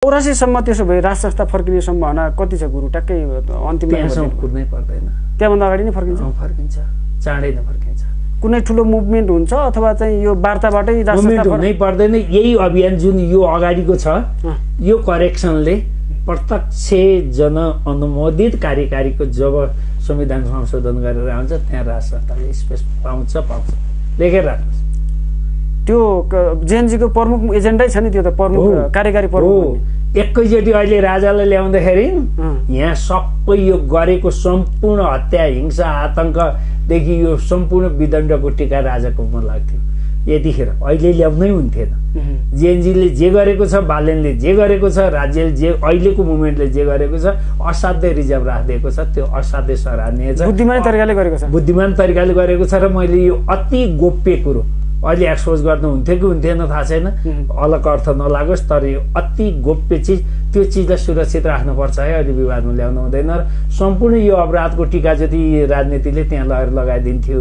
84 सम्म त्यसो भए राज संस्था फर्किने सम्भावना कति छ गुरु? टक्कै अन्तिममा त्यहाँसम्म कुर्नै पर्दैन, त्यहाँभन्दा अगाडि नै फर्किन्छ? फर्किन्छ, चाँडै नै फर्किन्छ। कुनै ठुलो मुभमेन्ट हुन्छ अथवा चाहिँ यो वार्ताबाटै राज संस्था हुनै पर्दैन। यही अभियान जुन यो अगाडिको छ, यो करेक्सनले प्रत्यक्ष जनअनुमोदित कार्यकारीको जब संविधान संशोधन गरेर आउँछ त्यहाँ राज संस्थाले स्पेस पाउँछ। लेखेर राख्नुहोस्, त्यो जेएनजीको प्रमुख एजेन्डै छ नि, त्यो त प्रमुख कार्यकारी प्रमुख। एकैचोटि अहिले राजालाई ल्याउँदाखेरि यहाँ सबै यो गरेको सम्पूर्ण हत्या, हिंसा, आतंकदेखि यो सम्पूर्ण विदण्डको टीका राजाकोमा लाग्थ्यो यतिखेर। अहिले ल्याउनै हुन्थेन। जेएनजीले जे गरेको छ, बालेनले जे गरेको छ, राज्यले जे, अहिलेको मुभमेन्टले जे गरेको छ, असाध्यै रिजर्भ राखिदिएको छ। त्यो असाध्यै सराहनीय छ, बुद्धिमान तरिकाले गरेको छ, बुद्धिमान तरिकाले गरेको छ। र मैले यो अति गोप्य कुरो अहिले एक्सपोज गर्नु हुन्थ्यो कि हुन्थेन थाहा छैन, अलग अर्थ नलागोस्, तर यो अति गोप्य चिज, त्यो चिजलाई सुरक्षित राख्नुपर्छ है, अहिले विवादमा ल्याउनु हुँदैन। र सम्पूर्ण यो अपराधको टीका जति राजनीतिले त्यहाँ लगाइदिन्थ्यो।